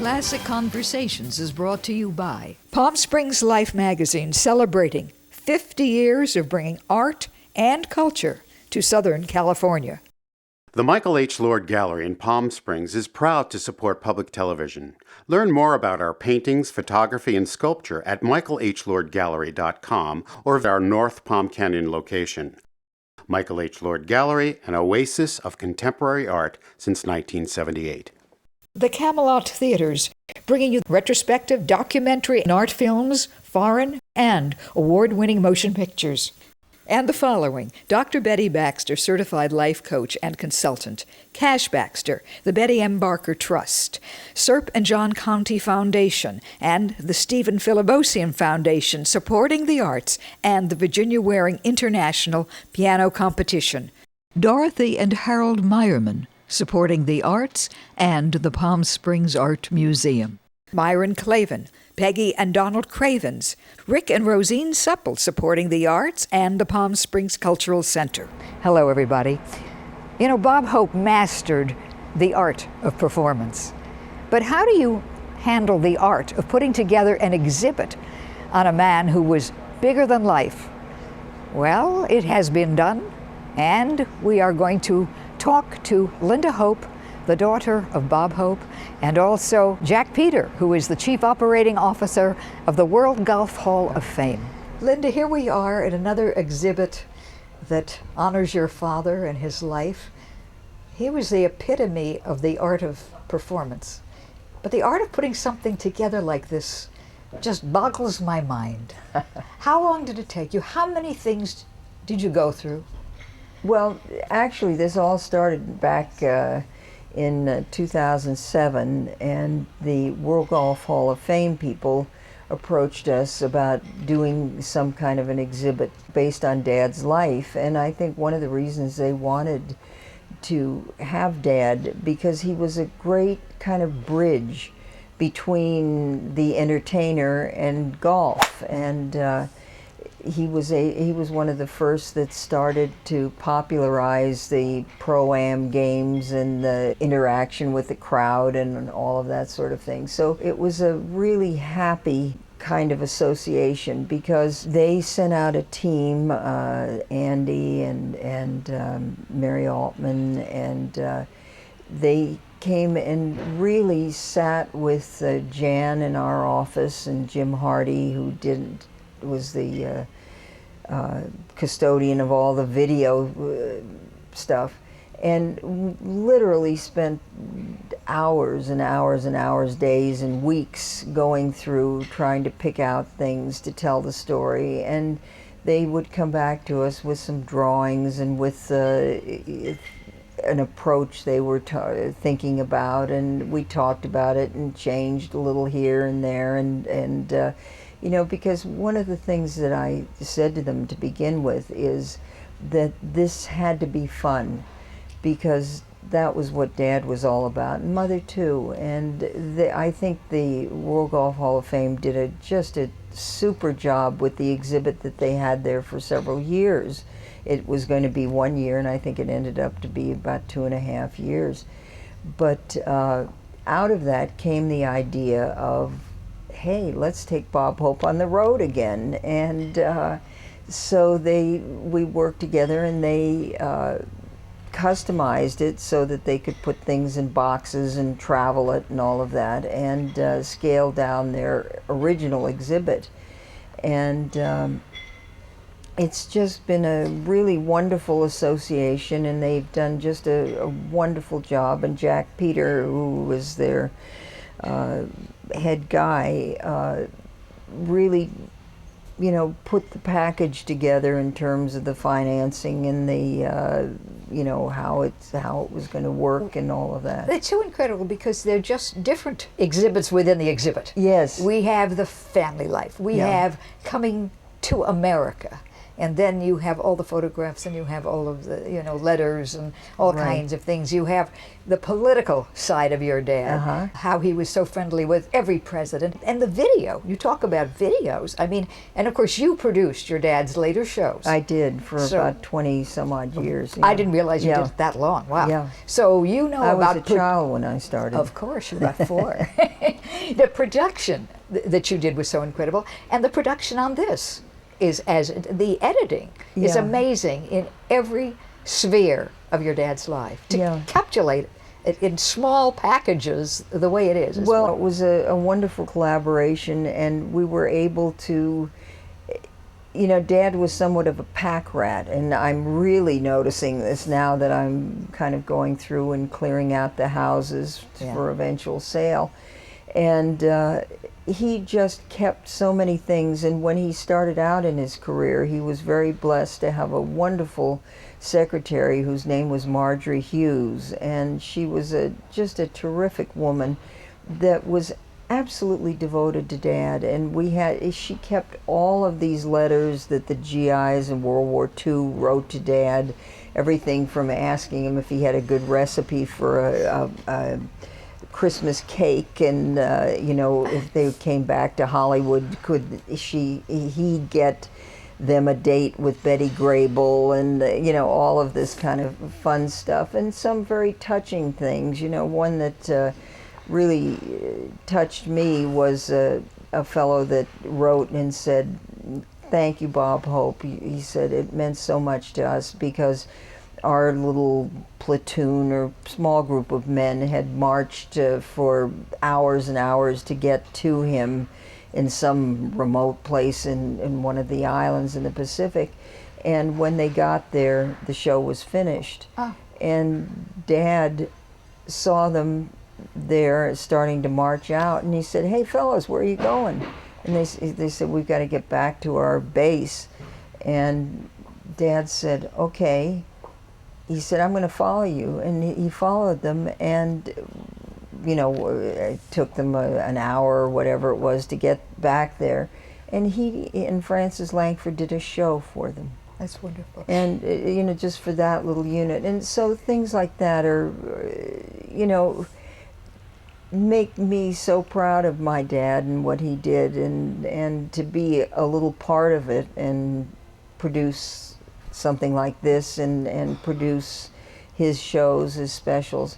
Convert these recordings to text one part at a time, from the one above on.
Classic Conversations is brought to you by Palm Springs Life magazine, celebrating 50 years of bringing art and culture to Southern California. The Michael H. Lord Gallery in Palm Springs is proud to support public television. Learn more about our paintings, photography, and sculpture at michaelhlordgallery.com or at our North Palm Canyon location. Michael H. Lord Gallery, an oasis of contemporary art since 1978. The Camelot Theaters, bringing you retrospective, documentary, and art films, foreign and award-winning motion pictures. And the following: Dr. Betty Baxter, certified life coach and consultant; Cash Baxter, the Betty M. Barker Trust; Serp and John Conti Foundation, and the Stephen Philibosian Foundation, supporting the arts, and the Virginia Waring International Piano Competition; Dorothy and Harold Meyerman, supporting the arts and the Palm Springs Art Museum; Myron Clavin, Peggy and Donald Cravens; Rick and Rosine Supple, supporting the arts and the Palm Springs Cultural Center. Hello, everybody. You know, Bob Hope mastered the art of performance. But how do you handle the art of putting together an exhibit on a man who was bigger than life? Well, it has been done, and we are going to talk to Linda Hope, the daughter of Bob Hope, and also Jack Peter, who is the Chief Operating Officer of the World Golf Hall of Fame. Linda, here we are at another exhibit that honors your father and his life. He was the epitome of the art of performance. But the art of putting something together like this just boggles my mind. How long did it take you? How many things did you go through? Well, actually, this all started back in 2007, and the World Golf Hall of Fame people approached us about doing some kind of an exhibit based on Dad's life. And I think one of the reasons they wanted to have Dad, because he was a great kind of bridge between the entertainer and golf. And he was one of the first that started to popularize the Pro-Am games and the interaction with the crowd and all of that sort of thing. So it was a really happy kind of association, because they sent out a team, Andy and Mary Altman, and they came and really sat with Jan in our office, and Jim Hardy, who was the custodian of all the video stuff, and literally spent hours and hours and hours, days and weeks going through trying to pick out things to tell the story. And they would come back to us with some drawings and with an approach they were thinking about, and we talked about it and changed a little here and there, and you know, because one of the things that I said to them to begin with is that this had to be fun, because that was what Dad was all about, and Mother too. And I think the World Golf Hall of Fame did just a super job with the exhibit that they had there for several years. It was going to be 1 year, and I think it ended up to be about 2.5 years. But out of that came the idea of, hey, let's take Bob Hope on the road again. And so we worked together, and they customized it so that they could put things in boxes and travel it and all of that, and scale down their original exhibit. And it's just been a really wonderful association, and they've done just a wonderful job. And Jack Peter, who was their head guy, really, you know, put the package together in terms of the financing and the, you know, how it was going to work and all of that. It's so incredible, because they're just different exhibits within the exhibit. Yes. We have the family life. We have coming to America. and then you have all the photographs, and you have all of the letters and all kinds of things. You have the political side of your dad, how he was so friendly with every president, and the video. You talk about videos. I mean, and of course you produced your dad's later shows. I did for about 20 some odd years. I didn't realize you did it that long. Wow. Yeah. So you know I about was a child when I started. Of course, you got 4. The production that you did was so incredible, and the production on this is the editing is amazing in every sphere of your dad's life. To encapsulate it in small packages the way it is. Well, it was a wonderful collaboration, and we were able to. Dad was somewhat of a pack rat, and I'm really noticing this now that I'm kind of going through and clearing out the houses for eventual sale. And he just kept so many things, and when he started out in his career, he was very blessed to have a wonderful secretary whose name was Marjorie Hughes, and she was just a terrific woman that was absolutely devoted to Dad. And she kept all of these letters that the GIs in World War II wrote to Dad, everything from asking him if he had a good recipe for a Christmas cake, and if they came back to Hollywood, could he get them a date with Betty Grable, and all of this kind of fun stuff, and some very touching things. One that really touched me was a fellow that wrote and said, "Thank you, Bob Hope." He said it meant so much to us because our little platoon or small group of men had marched for hours and hours to get to him in some remote place in one of the islands in the Pacific. And when they got there, the show was finished. And Dad saw them there starting to march out, and he said, "Hey fellas, where are you going?" And they said, "We've got to get back to our base." And Dad said, "Okay." He said, "I'm going to follow you." And he followed them, and it took them an hour or whatever it was to get back there. And he and Francis Langford did a show for them. That's wonderful. And just for that little unit. And so things like that are make me so proud of my dad and what he did, and to be a little part of it and produce something like this and produce his shows, his specials.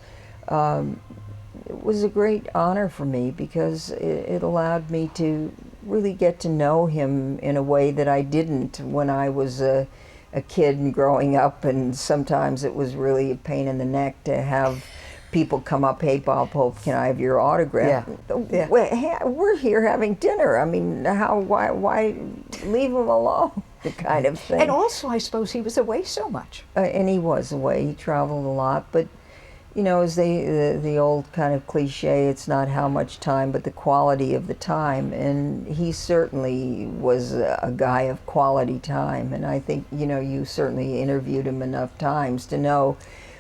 It was a great honor for me because it allowed me to really get to know him in a way that I didn't when I was a kid and growing up, and sometimes it was really a pain in the neck to have people come up, "Hey, Bob Hope, can I have your autograph?" Yeah. We're here having dinner. I mean, why leave him alone? The kind of thing. And also, I suppose he was away so much. And he was away. He traveled a lot, but as the old kind of cliche, it's not how much time, but the quality of the time. And he certainly was a guy of quality time. And I think you certainly interviewed him enough times to know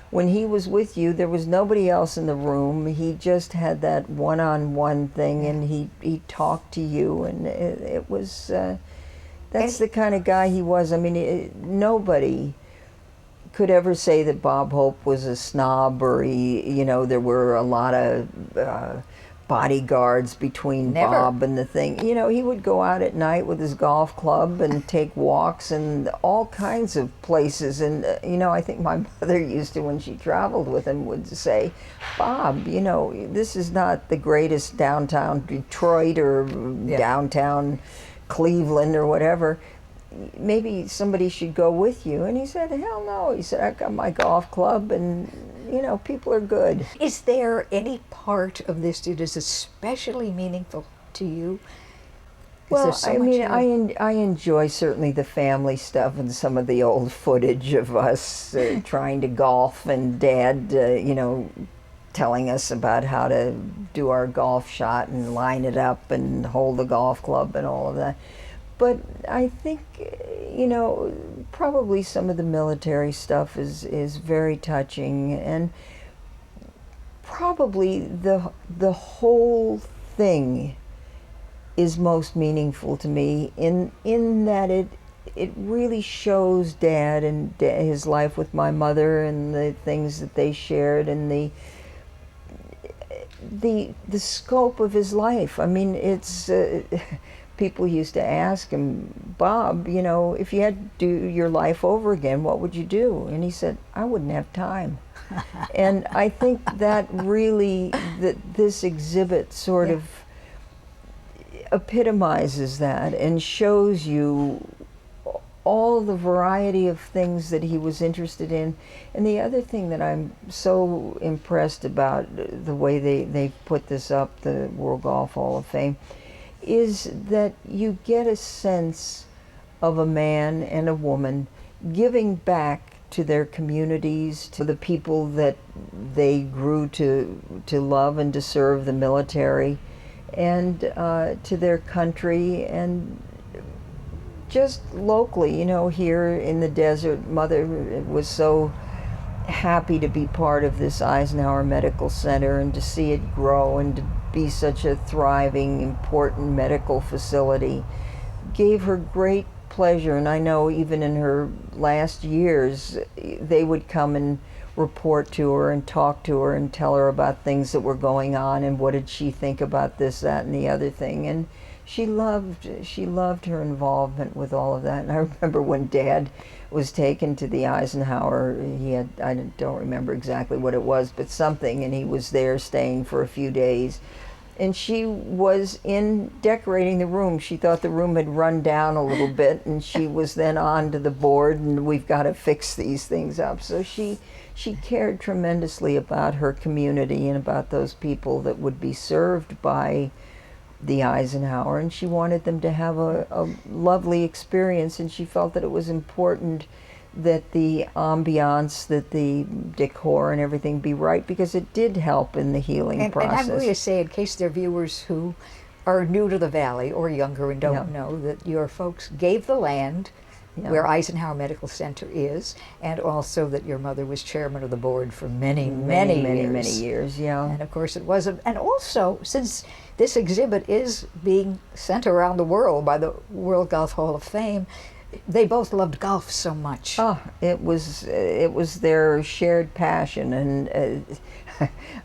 when he was with you, there was nobody else in the room. He just had that one-on-one thing, and he talked to you, and it was. That's the kind of guy he was. I mean, nobody could ever say that Bob Hope was a snob, or there were a lot of bodyguards between Bob and the thing. He would go out at night with his golf club and take walks and all kinds of places. And, I think my mother used to, when she traveled with him, would say, "Bob, this is not the greatest downtown Detroit or downtown Cleveland or whatever. Maybe somebody should go with you." And he said, "Hell no." He said, "I got my golf club, and people are good." Is there any part of this that is especially meaningful to you? Well, I enjoy certainly the family stuff and some of the old footage of us trying to golf, and Dad, telling us about how to do our golf shot and line it up and hold the golf club and all of that. But I think, probably some of the military stuff is very touching, and probably the whole thing is most meaningful to me in that it really shows Dad and his life with my mother and the things that they shared and the scope of his life. I mean, it's people used to ask him, Bob, you know, if you had to do your life over again, what would you do? And he said, I wouldn't have time. And I think that really, that this exhibit sort of epitomizes that and shows you all the variety of things that he was interested in. And the other thing that I'm so impressed about the way they put this up, the World Golf Hall of Fame, is that you get a sense of a man and a woman giving back to their communities, to the people that they grew to love and to serve, the military, and to their country, and just locally, you know, here in the desert. Mother was so happy to be part of this Eisenhower Medical Center and to see it grow and to be such a thriving, important medical facility. Gave her great pleasure, and I know even in her last years, they would come and report to her and talk to her and tell her about things that were going on and what did she think about this, that, and the other thing. And she loved her involvement with all of that. And I remember when Dad was taken to the Eisenhower, he had, I don't remember exactly what it was, but something, and he was there staying for a few days. And she was in decorating the room. She thought the room had run down a little bit, and she was then on to the board, and we've got to fix these things up. So she cared tremendously about her community and about those people that would be served by the Eisenhower, and she wanted them to have a lovely experience, and she felt that it was important that the ambiance, that the decor and everything be right, because it did help in the healing process. And I'm going to say, in case there are viewers who are new to the Valley or younger and don't know, that your folks gave the land where Eisenhower Medical Center is, and also that your mother was chairman of the board for many years. And of course it was, and also since this exhibit is being sent around the world by the World Golf Hall of Fame, they both loved golf so much. Oh, it was their shared passion, and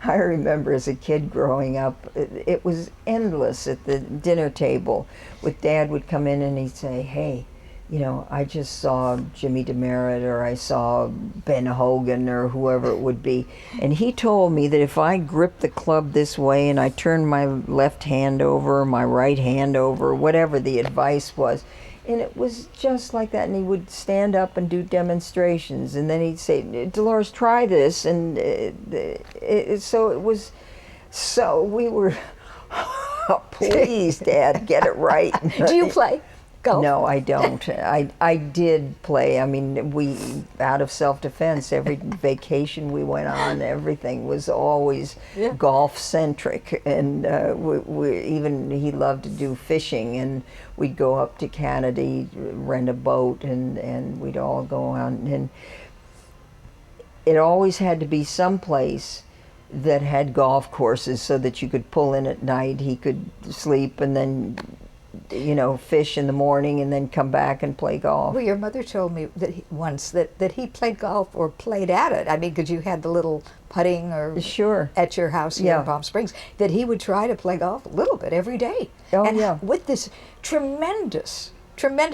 I remember as a kid growing up, it was endless at the dinner table. With Dad would come in and he'd say, "Hey, you know, I just saw Jimmy Demerit, or I saw Ben Hogan, or whoever it would be, and he told me that if I grip the club this way and I turn my left hand over, my right hand over, whatever the advice was." And it was just like that, and he would stand up and do demonstrations, and then he'd say, "Dolores, try this," and so it was, so we were, oh, please, Dad, get it right. Do you play golf? No, I don't. I did play. I mean, we, out of self-defense, every vacation we went on, everything was always golf-centric. And we even, he loved to do fishing, and we'd go up to Canada, rent a boat, and we'd all go on. And it always had to be someplace that had golf courses so that you could pull in at night, he could sleep, and then, you know, fish in the morning and then come back and play golf. Well, your mother told me that once that he played golf, or played at it. I mean, because you had the little putting or at your house here in Palm Springs, that he would try to play golf a little bit every day. And with this tremendous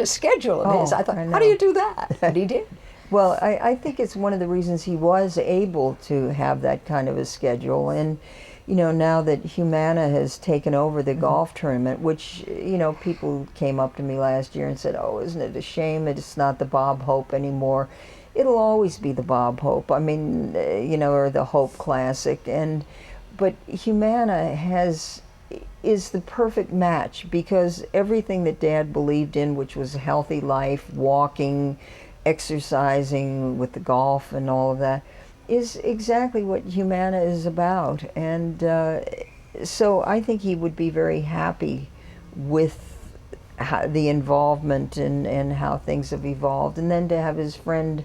schedule of his, I thought, how do you do that? But he did. Well, I think it's one of the reasons he was able to have that kind of a schedule. And you know, now that Humana has taken over the golf tournament, which, you know, people came up to me last year and said, "Oh, isn't it a shame that it's not the Bob Hope anymore?" It'll always be the Bob Hope. I mean, you know, or the Hope Classic. But Humana is the perfect match, because everything that Dad believed in, which was a healthy life, walking, exercising with the golf and all of that, is exactly what Humana is about. And so I think he would be very happy with the involvement and how things have evolved. And then to have his friend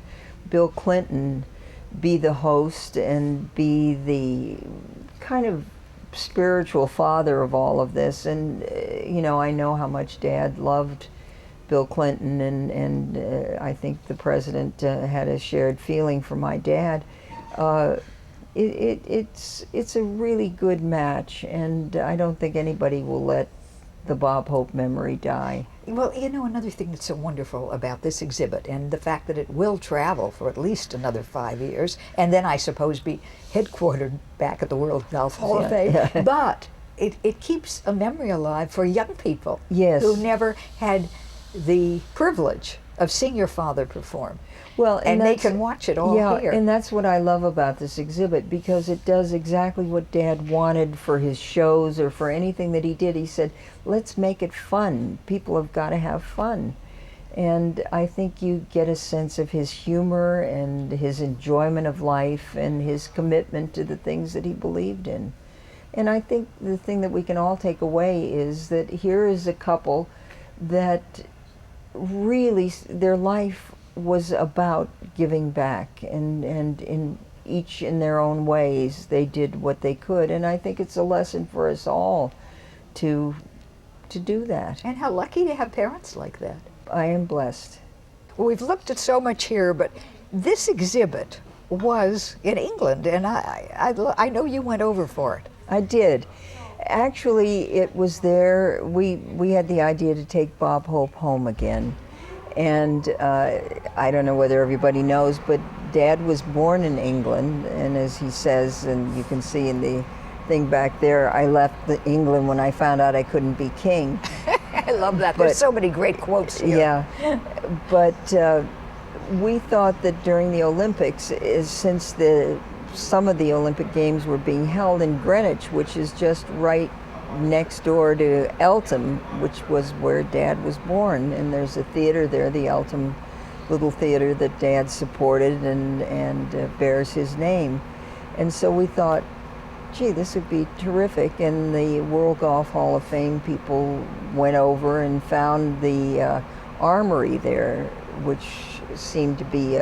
Bill Clinton be the host and be the kind of spiritual father of all of this. And you know, I know how much Dad loved Bill Clinton, and I think the president had a shared feeling for my dad. It's a really good match, and I don't think anybody will let the Bob Hope memory die. Well, you know, another thing that's so wonderful about this exhibit, and the fact that it will travel for at least another 5 years, and then I suppose be headquartered back at the World Golf Hall of Fame, Yeah. but it keeps a memory alive for young people Yes. who never had the privilege of seeing your father perform. Well, And they that's- can watch it all yeah, here. and that's what I love about this exhibit, because it does exactly what Dad wanted for his shows or for anything that he did. He said, let's make it fun. People have got to have fun. And I think you get a sense of his humor and his enjoyment of life and his commitment to the things that he believed in. And I think the thing that we can all take away is that here is a couple that really, their life was about giving back, and in each in their own ways they did what they could, and I think it's a lesson for us all to do that. And how lucky to have parents like that. I am blessed. We've looked at so much here, but this exhibit was in England, and I know you went over for it. I did. Actually, it was there. We had the idea to take Bob Hope home again. And I don't know whether everybody knows, but Dad was born in England, and as he says, and you can see in the thing back there, I left England when I found out I couldn't be king. I love that. But- There's so many great quotes here. Yeah, but we thought that during the Olympics, since some of the Olympic Games were being held in Greenwich, which is just right next door to Eltham, which was where Dad was born, and there's a theater there, the Eltham Little Theater, that Dad supported and bears his name. And so we thought, gee, this would be terrific. And the World Golf Hall of Fame people went over and found the armory there, which seemed to be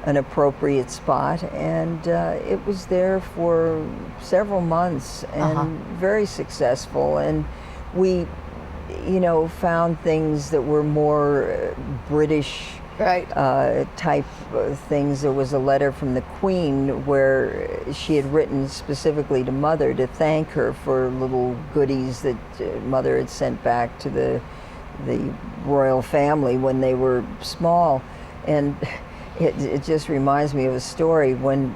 an appropriate spot, and it was there for several months and very successful. And we, found things that were more British Right. type things. There was a letter from the Queen where she had written specifically to Mother to thank her for little goodies that Mother had sent back to the royal family when they were small. And it just reminds me of a story when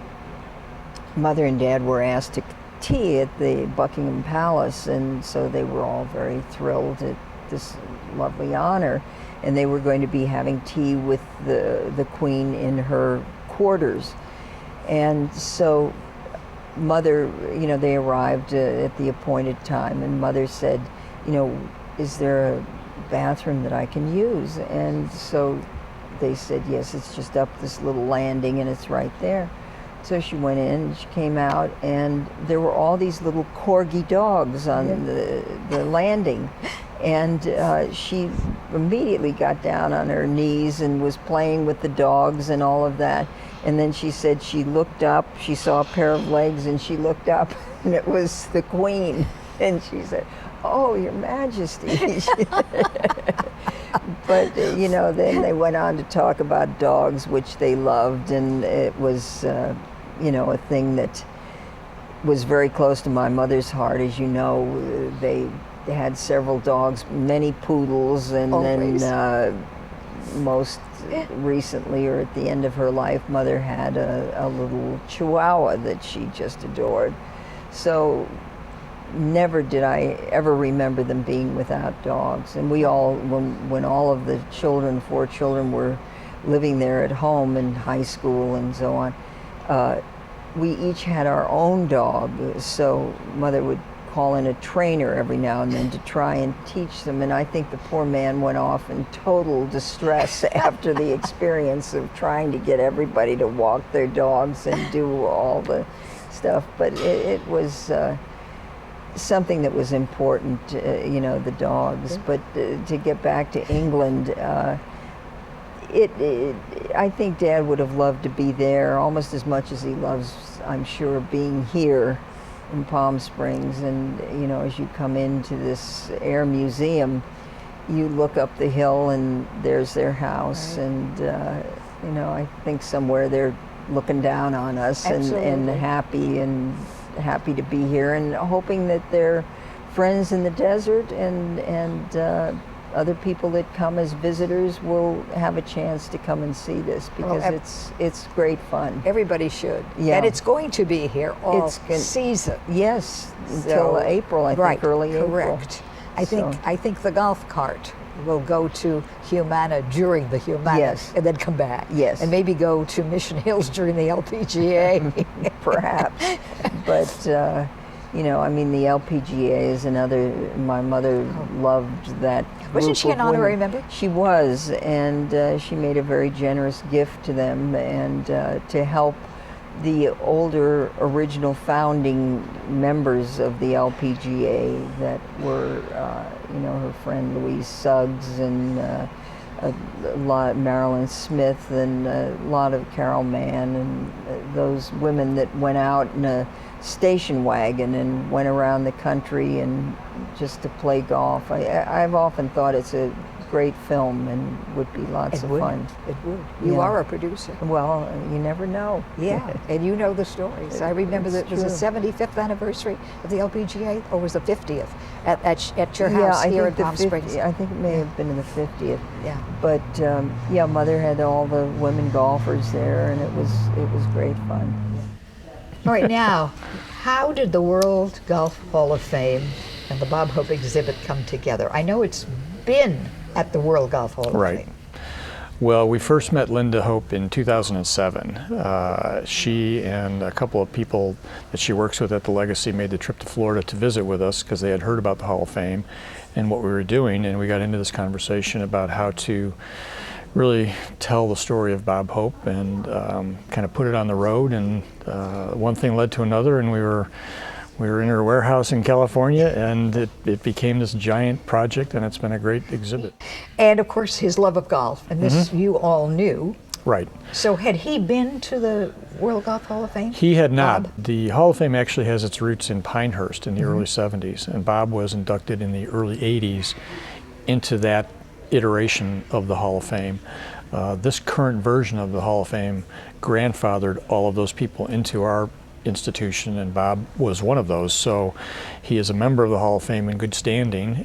Mother and Dad were asked to tea at the Buckingham Palace, and so they were all very thrilled at this lovely honor, and they were going to be having tea with the Queen in her quarters. And so Mother, they arrived at the appointed time, and Mother said, is there a bathroom that I can use? And so they said, yes, it's just up this little landing and it's right there. So she went in, and she came out, and there were all these little corgi dogs on the landing. And she immediately got down on her knees and was playing with the dogs and all of that. And then she said she looked up, she saw a pair of legs, and she looked up, and it was the Queen. And she said, "Oh, Your Majesty." But, then they went on to talk about dogs, which they loved, and it was, a thing that was very close to my mother's heart. As you know, they had several dogs, many poodles, and Always. then most recently, or at the end of her life, Mother had a little Chihuahua that she just adored. So never did I ever remember them being without dogs. And we all, when all of the children, 4 children, were living there at home in high school and so on, we each had our own dog. So Mother would call in a trainer every now and then to try and teach them. And I think the poor man went off in total distress after the experience of trying to get everybody to walk their dogs and do all the stuff. But it was something that was important, the dogs. But to get back to England, I think Dad would have loved to be there almost as much as he loves, I'm sure, being here in Palm Springs. And as you come into this air museum, you look up the hill and there's their house, and you know, I think somewhere they're looking down on us and happy to be here, and hoping that their friends in the desert and other people that come as visitors will have a chance to come and see this, because it's great fun. Everybody should. Yeah. And it's going to be here all season. Yes, until April, I think, early correct. April. I think the golf cart will go to Humana during the Humana, Yes. and then come back. Yes. And maybe go to Mission Hills during the LPGA. Perhaps. But, you know, I mean, the LPGA is another, my mother loved that. Wasn't she an honorary member? She was, and she made a very generous gift to them, and to help the older original founding members of the LPGA that were, you know, her friend Louise Suggs and a lot Marilyn Smith and a lot of Carol Mann and those women that went out in a station wagon and went around the country and just to play golf. I've often thought it's a great film and would be lots of fun. It would. You are a producer. Well, you never know. Yeah, and you know the stories. I remember that it was the 75th anniversary of the LPGA, or was the 50th at your house here in Palm Springs? I think it may have been in the 50th. Yeah. But yeah, Mother had all the women golfers there, and it was great fun. All right, now, how did the World Golf Hall of Fame and the Bob Hope exhibit come together? I know it's been at the World Golf Hall of Fame. Well, we first met Linda Hope in 2007. She and a couple of people that she works with at the Legacy made the trip to Florida to visit with us because they had heard about the Hall of Fame and what we were doing, and we got into this conversation about how to really tell the story of Bob Hope and kind of put it on the road, and one thing led to another, and we were in her warehouse in California, and it became this giant project, and it's been a great exhibit. And of course his love of golf, and this you all knew. Right. So had he been to the World Golf Hall of Fame? He had not. Bob? The Hall of Fame actually has its roots in Pinehurst in the early 70s, and Bob was inducted in the early 80s into that iteration of the Hall of Fame. This current version of the Hall of Fame grandfathered all of those people into our institution, and Bob was one of those. So he is a member of the Hall of Fame in good standing,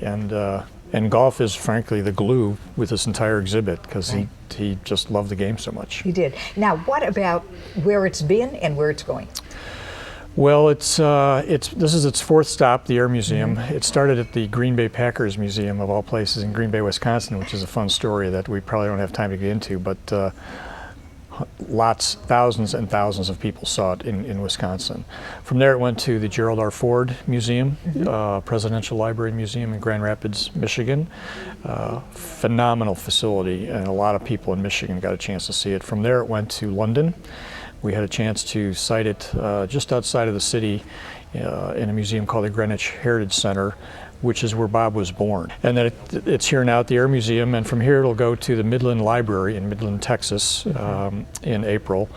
and golf is frankly the glue with this entire exhibit because he just loved the game so much. He did. Now, what about where it's been and where it's going? Well, this is its fourth stop, the Air Museum. It started at the Green Bay Packers Museum of all places in Green Bay, Wisconsin, which is a fun story that we probably don't have time to get into, but thousands and thousands of people saw it in Wisconsin. From there it went to the Gerald R. Ford Museum, Presidential Library Museum in Grand Rapids, Michigan. Phenomenal facility, and a lot of people in Michigan got a chance to see it. From there it went to London. We had a chance to site it just outside of the city in a museum called the Greenwich Heritage Center, which is where Bob was born. And then it's here now at the Air Museum, and from here it'll go to the Midland Library in Midland, Texas in April,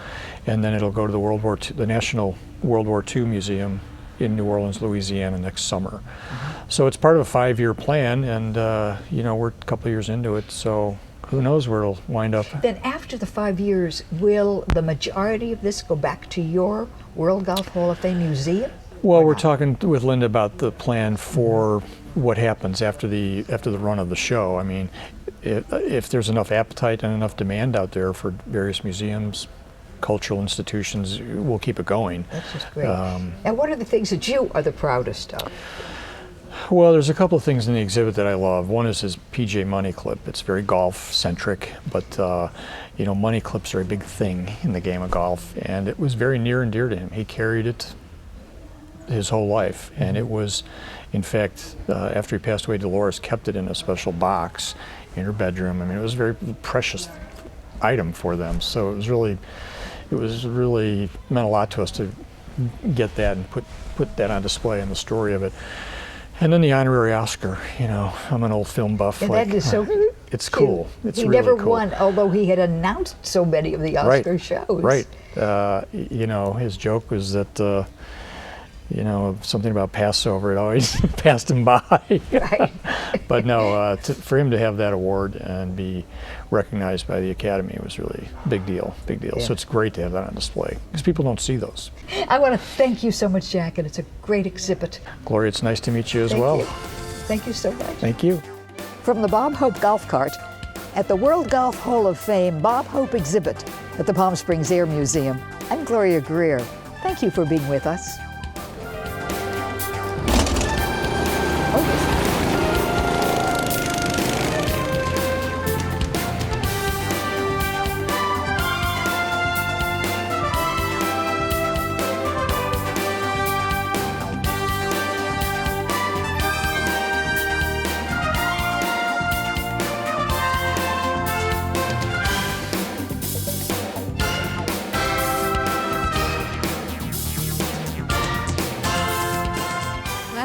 and then it'll go to the National World War II Museum in New Orleans, Louisiana next summer. So it's part of a 5-year plan, and you know, we're a couple of years into it, so who knows where it'll wind up. Then after the 5 years, will the majority of this go back to your World Golf Hall of Fame museum? Well, we're talking with Linda about the plan for what happens after the run of the show. I mean, if there's enough appetite and enough demand out there for various museums, cultural institutions, we'll keep it going. That's just great. And what are the things that you are the proudest of? Well, there's a couple of things in the exhibit that I love. One is his PJ money clip. It's very golf-centric, but you know, money clips are a big thing in the game of golf, and it was very near and dear to him. He carried it his whole life, and it was, in fact, after he passed away, Dolores kept it in a special box in her bedroom. I mean, it was a very precious item for them, so it was really meant a lot to us to get that and put that on display in the story of it. And then the honorary Oscar, you know, I'm an old film buff. And that is so it's cool. It's he really never cool. won, although he had announced so many of the Oscar shows. Right. You know, his joke was that something about Passover. It always passed him by. Right. But no, for him to have that award and be recognized by the Academy was really a big deal, big deal. Yeah. So it's great to have that on display because people don't see those. I want to thank you so much, Jack, and it's a great exhibit. Gloria, it's nice to meet you as Thank well. you. Thank you so much. Thank you. From the Bob Hope Golf Cart at the World Golf Hall of Fame Bob Hope exhibit at the Palm Springs Air Museum, I'm Gloria Greer. Thank you for being with us.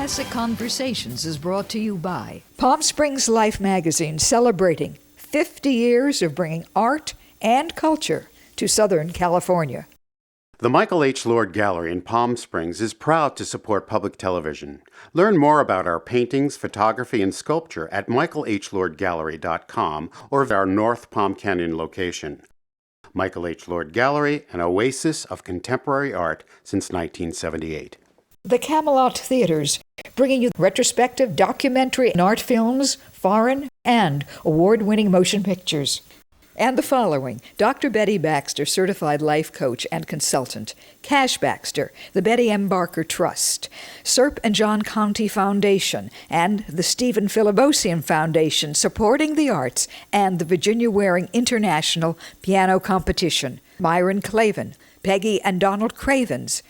Classic Conversations is brought to you by Palm Springs Life magazine, celebrating 50 years of bringing art and culture to Southern California. The Michael H. Lord Gallery in Palm Springs is proud to support public television. Learn more about our paintings, photography, and sculpture at michaelhlordgallery.com or our North Palm Canyon location. Michael H. Lord Gallery, an oasis of contemporary art since 1978. The Camelot Theaters, bringing you retrospective documentary and art films, foreign and award-winning motion pictures. And the following: Dr. Betty Baxter, certified life coach and consultant; Cash Baxter, the Betty M. Barker Trust; Serp and John Conti Foundation, and the Stephen Philibosian Foundation, supporting the arts and the Virginia Waring International Piano Competition; Myron Clavin, Peggy and Donald Cravens;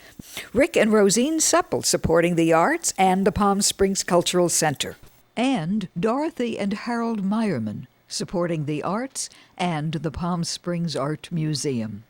Rick and Rosine Supple, supporting the arts and the Palm Springs Cultural Center; and Dorothy and Harold Meyerman, supporting the arts and the Palm Springs Art Museum.